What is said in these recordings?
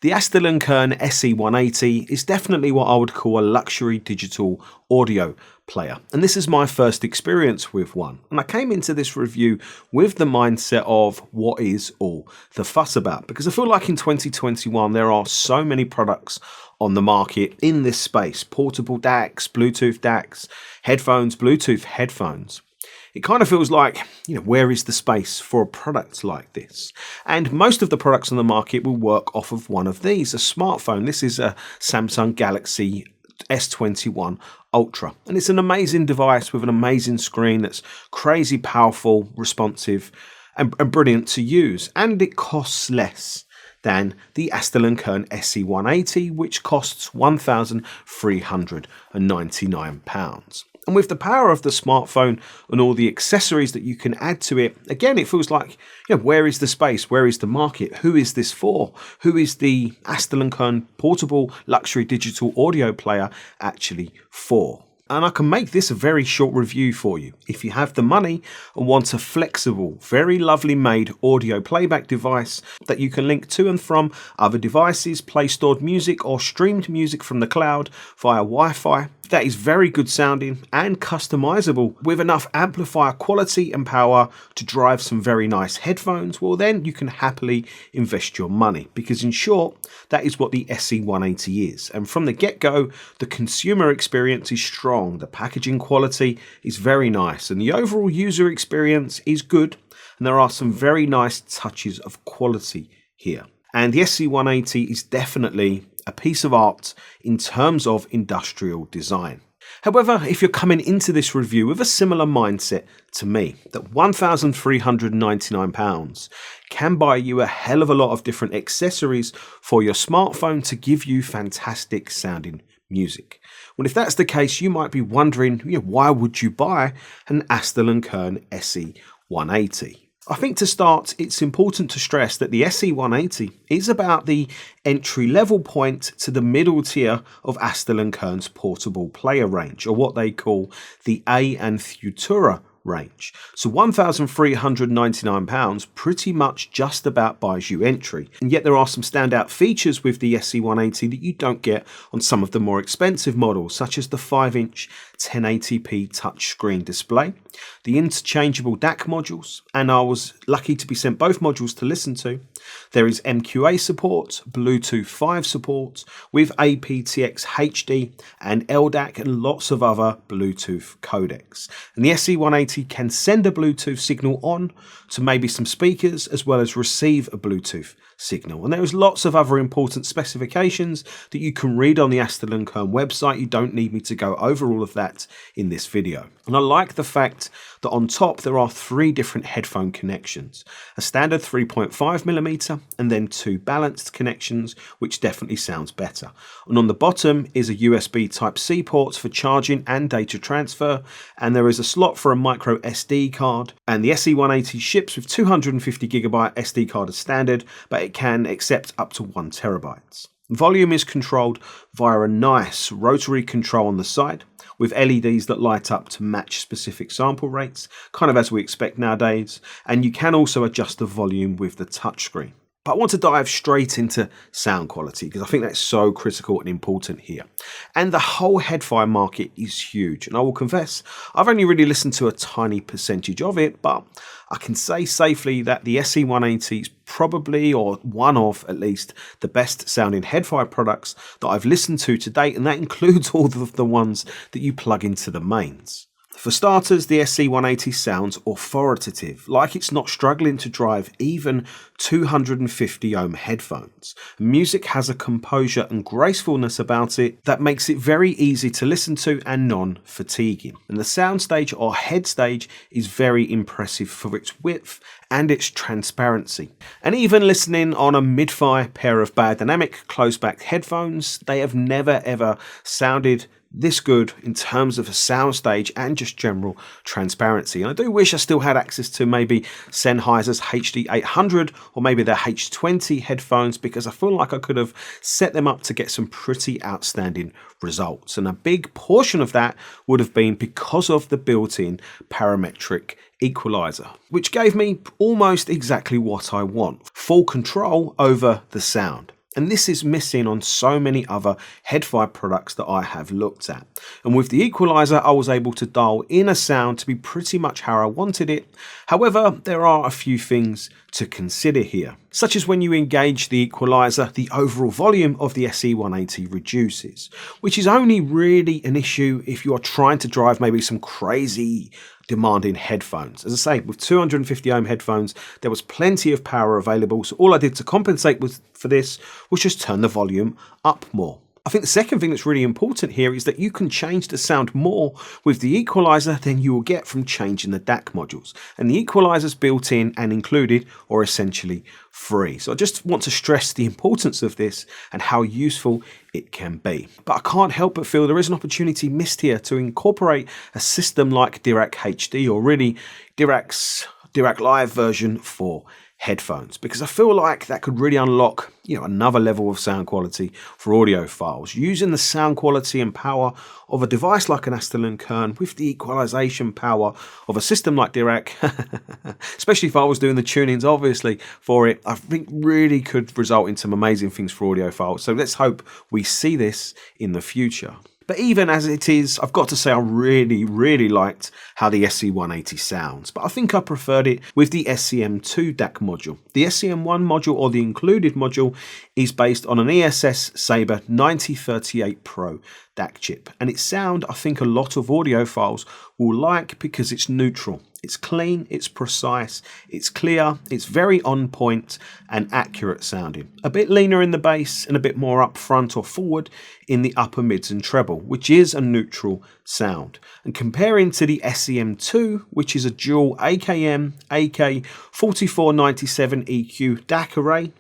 The Astell&Kern SE180 is definitely what I would call a luxury digital audio player, and this is my first experience with one. And I came into this review with the mindset of what is all the fuss about, because I feel like in 2021 there are so many products on the market in this space: portable DACs, Bluetooth DACs, headphones, Bluetooth headphones. It kind of feels like, where is the space for a product like this? And most of the products on the market will work off of one of these, a smartphone. This is a Samsung Galaxy S21 Ultra, and it's an amazing device with an amazing screen that's crazy powerful, responsive, and brilliant to use. And it costs less than the Astell&Kern SE180, which costs £1,399. And with the power of the smartphone and all the accessories that you can add to it, again, it feels like, where is the space? Where is the market? Who is this for? Who is the Astell&Kern portable luxury digital audio player actually for? And I can make this a very short review for you. If you have the money and want a flexible, very lovely made audio playback device that you can link to and from other devices, play stored music or streamed music from the cloud via Wi-Fi, that is very good sounding and customizable with enough amplifier quality and power to drive some very nice headphones, well then you can happily invest your money, because in short, that is what the SE180 is. And from the get-go, the consumer experience is strong, the packaging quality is very nice, and the overall user experience is good, and there are some very nice touches of quality here. And the SE180 is definitely a piece of art in terms of industrial design. However, if you're coming into this review with a similar mindset to me, that £1,399 can buy you a hell of a lot of different accessories for your smartphone to give you fantastic sounding music. Well, if that's the case, you might be wondering, why would you buy an Astell&Kern SE180? I think to start, it's important to stress that the SE180 is about the entry level point to the middle tier of Astell&Kern's portable player range, or what they call the A and Futura range. So £1,399 pretty much just about buys you entry, and yet there are some standout features with the SE180 that you don't get on some of the more expensive models, such as the 5-inch 1080p touchscreen display, the interchangeable DAC modules, and I was lucky to be sent both modules to listen to. There is MQA support, Bluetooth 5 support with aptX HD and LDAC, and lots of other Bluetooth codecs. And the SE180 can send a Bluetooth signal on to maybe some speakers, as well as receive a Bluetooth signal. And there's lots of other important specifications that you can read on the Astell&Kern website. You don't need me to go over all of that in this video. And I like the fact that on top there are 3 different headphone connections, a standard 3.5mm and then 2 balanced connections, which definitely sounds better. And on the bottom is a USB Type-C port for charging and data transfer, and there is a slot for a micro SD card. And the SE180 ships with 250GB SD card as standard, but it can accept up to 1TB. Volume is controlled via a nice rotary control on the side, with LEDs that light up to match specific sample rates, kind of as we expect nowadays, and you can also adjust the volume with the touchscreen. But I want to dive straight into sound quality, because I think that's so critical and important here. And the whole HeadFi market is huge, and I will confess, I've only really listened to a tiny percentage of it, but I can say safely that the SE180 is probably, or one of at least, the best sounding HeadFi products that I've listened to date, and that includes all of the ones that you plug into the mains. For starters, the SE180 sounds authoritative, like it's not struggling to drive even 250 ohm headphones. Music has a composure and gracefulness about it that makes it very easy to listen to and non-fatiguing. And the soundstage or head stage is very impressive for its width and its transparency. And even listening on a mid-fi pair of Biodynamic closed-back headphones, they have never ever sounded this good in terms of a soundstage and just general transparency. And I do wish I still had access to maybe Sennheiser's HD800 or maybe their H20 headphones, because I feel like I could have set them up to get some pretty outstanding results. And a big portion of that would have been because of the built-in parametric equaliser, which gave me almost exactly what I want: full control over the sound. And this is missing on so many other HeadFi products that I have looked at. And with the equaliser, I was able to dial in a sound to be pretty much how I wanted it. However, there are a few things to consider here, such as when you engage the equaliser, the overall volume of the SE180 reduces, which is only really an issue if you are trying to drive maybe some crazy demanding headphones. As I say, with 250 ohm headphones, there was plenty of power available, so all I did to compensate for this was just turn the volume up more. I think the second thing that's really important here is that you can change the sound more with the equaliser than you will get from changing the DAC modules. And the equalisers built in and included are essentially free. So I just want to stress the importance of this and how useful it can be. But I can't help but feel there is an opportunity missed here to incorporate a system like DAC HD, or really DAC Live version for headphones, because I feel like that could really unlock, another level of sound quality for audiophiles, using the sound quality and power of a device like an Astell&Kern with the equalization power of a system like DAC, especially if I was doing the tunings obviously for it. I think really could result in some amazing things for audiophiles. So let's hope we see this in the future. But even as it is, I've got to say I really liked how the SE180 sounds, but I think I preferred it with the SEM2 DAC module. The SEM1 module, or the included module, is based on an ESS Sabre 9038 Pro DAC chip, and its sound I think a lot of audiophiles will like because it's neutral. It's clean, it's precise, it's clear, it's very on point and accurate sounding. A bit leaner in the bass and a bit more up front or forward in the upper mids and treble, which is a neutral sound. And comparing to the SEM2, which is a dual AKM AK 4497 EQ DAC array,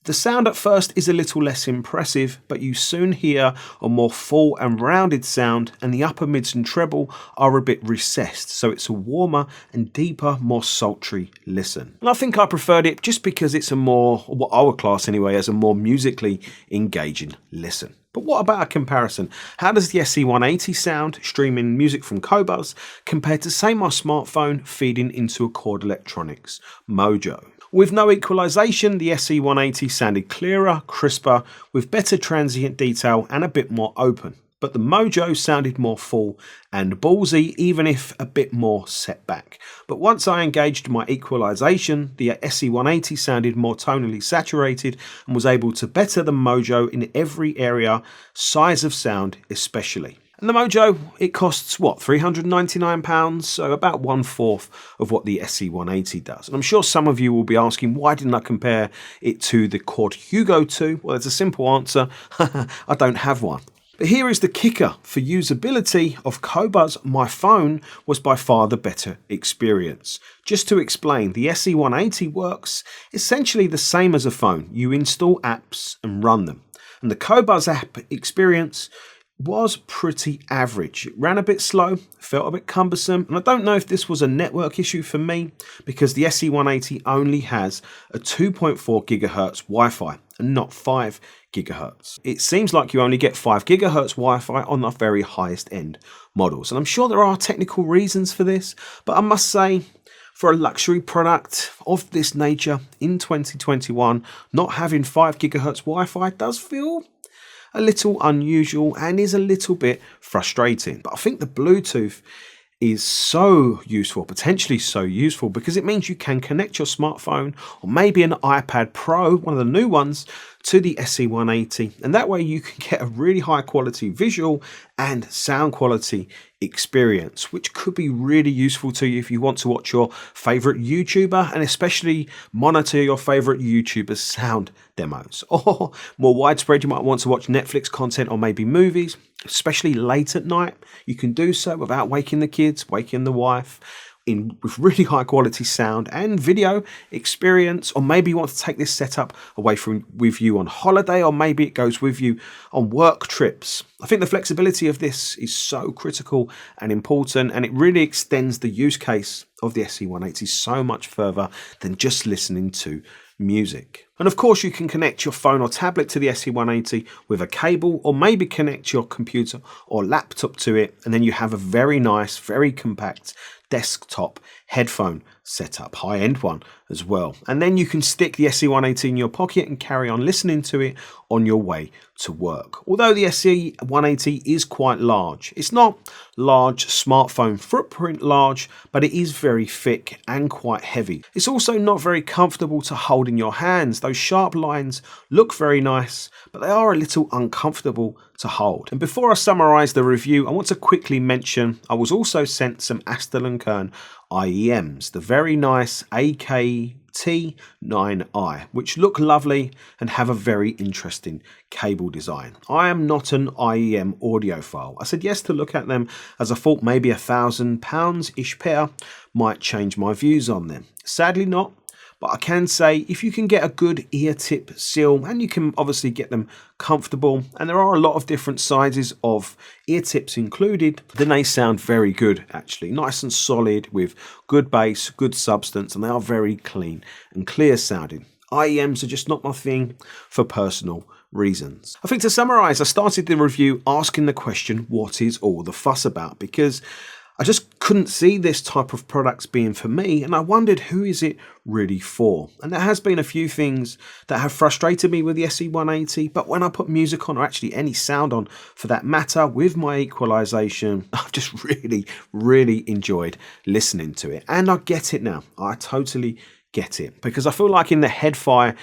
the sound at first is a little less impressive, but you soon hear a more full and rounded sound, and the upper mids and treble are a bit recessed, so it's a warmer and deeper, more sultry listen. And I think I preferred it just because it's a more, what I would class anyway, as a more musically engaging listen. But what about a comparison? How does the SE180 sound streaming music from Qobuz compared to, say, my smartphone feeding into a Chord Electronics Mojo? With no equalization, the SE180 sounded clearer, crisper, with better transient detail and a bit more open. But the Mojo sounded more full and ballsy, even if a bit more set back. But once I engaged my equalization, the SE180 sounded more tonally saturated and was able to better the Mojo in every area, size of sound especially. And the Mojo, it costs what, £399, so about 1/4 of what the SE180 does. And I'm sure some of you will be asking, why didn't I compare it to the Chord Hugo 2? Well, there's a simple answer, I don't have one. But here is the kicker: for usability of Qobuz, my phone was by far the better experience. Just to explain, the SE180 works essentially the same as a phone. You install apps and run them. And the Qobuz app experience was pretty average. It ran a bit slow, felt a bit cumbersome, and I don't know if this was a network issue for me, because the SE180 only has a 2.4 GHz Wi-Fi and not 5 GHz. It seems like you only get 5 GHz Wi-Fi on the very highest end models, and I'm sure there are technical reasons for this, but I must say, for a luxury product of this nature in 2021, not having 5 GHz Wi-Fi does feel a little unusual and is a little bit frustrating. But I think the Bluetooth is so useful, potentially so useful, because it means you can connect your smartphone or maybe an iPad Pro, one of the new ones, to the SE180, and that way you can get a really high quality visual and sound quality experience, which could be really useful to you if you want to watch your favorite YouTuber and especially monitor your favorite YouTuber's sound demos. Or more widespread, you might want to watch Netflix content or maybe movies, especially late at night. You can do so without waking the kids, waking the wife, with really high quality sound and video experience. Or maybe you want to take this setup away with you on holiday, or maybe it goes with you on work trips. I think the flexibility of this is so critical and important, and it really extends the use case of the SE180 so much further than just listening to music. And of course you can connect your phone or tablet to the SE180 with a cable, or maybe connect your computer or laptop to it, and then you have a very nice, very compact desktop headphone setup, high-end one as well. And then you can stick the SE180 in your pocket and carry on listening to it on your way to work. Although the SE180 is quite large, it's not large smartphone footprint large, but it is very thick and quite heavy. It's also not very comfortable to hold in your hands. Those sharp lines look very nice, but they are a little uncomfortable to hold. And before I summarize the review, I want to quickly mention I was also sent some Astell&Kern IEMs, the very nice AK T9iE, which look lovely and have a very interesting cable design. I am not an IEM audiophile. I said yes to look at them, as I thought maybe £1,000-ish pair might change my views on them. Sadly not. But I can say if you can get a good ear tip seal, and you can obviously get them comfortable, and there are a lot of different sizes of ear tips included, then they sound very good actually. Nice and solid with good bass, good substance, and they are very clean and clear sounding. IEMs are just not my thing for personal reasons. I think to summarize, I started the review asking the question, what is all the fuss about? Because I just couldn't see this type of products being for me, and I wondered who is it really for. And there has been a few things that have frustrated me with the SE180, but when I put music on, or actually any sound on for that matter, with my equalization, I've just really enjoyed listening to it. And I get it now. I totally get it, because I feel like in the HeadFi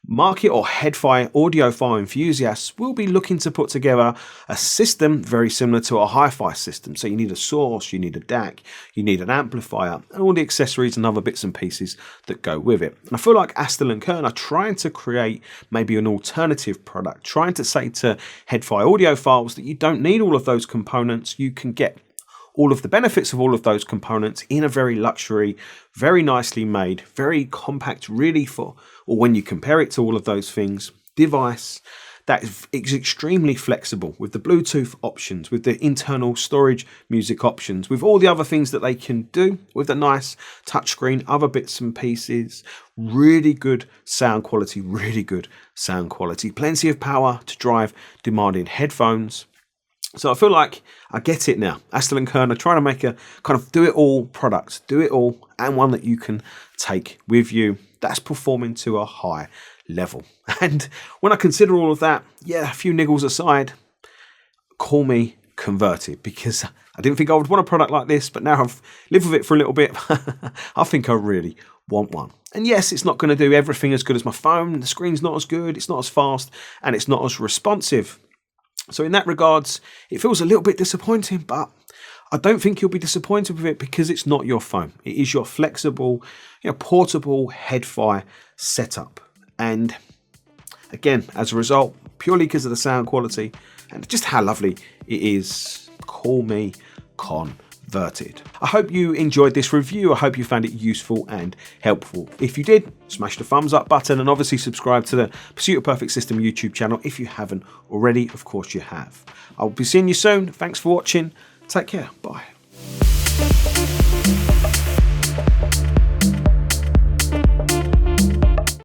market, or HeadFi audiophile enthusiasts will be looking to put together a system very similar to a hi-fi system. So you need a source, you need a DAC, you need an amplifier, and all the accessories and other bits and pieces that go with it. And I feel like Astell&Kern are trying to create maybe an alternative product, trying to say to HeadFi audiophiles that you don't need all of those components. You can get all of the benefits of all of those components in a very luxury, very nicely made, very compact, really for, or when you compare it to all of those things, device that is extremely flexible, with the Bluetooth options, with the internal storage music options, with all the other things that they can do, with the nice touchscreen, other bits and pieces, really good sound quality, plenty of power to drive demanding headphones. So I feel like I get it now. Astell&Kern are trying to make a kind of do it all product, do it all, and one that you can take with you that's performing to a high level. And when I consider all of that, yeah, a few niggles aside, call me converted, because I didn't think I would want a product like this, but now I've lived with it for a little bit. I think I really want one. And yes, it's not going to do everything as good as my phone. The screen's not as good, it's not as fast, and it's not as responsive. So in that regards, it feels a little bit disappointing, but I don't think you'll be disappointed with it, because it's not your phone. It is your flexible, portable HeadFi setup. And again, as a result, purely because of the sound quality and just how lovely it is, call me converted. I hope you enjoyed this review. I hope you found it useful and helpful. If you did, smash the thumbs up button, and obviously subscribe to the Pursuit of Perfect System YouTube channel if you haven't already. Of course you have. I'll be seeing you soon. Thanks for watching. Take care. Bye.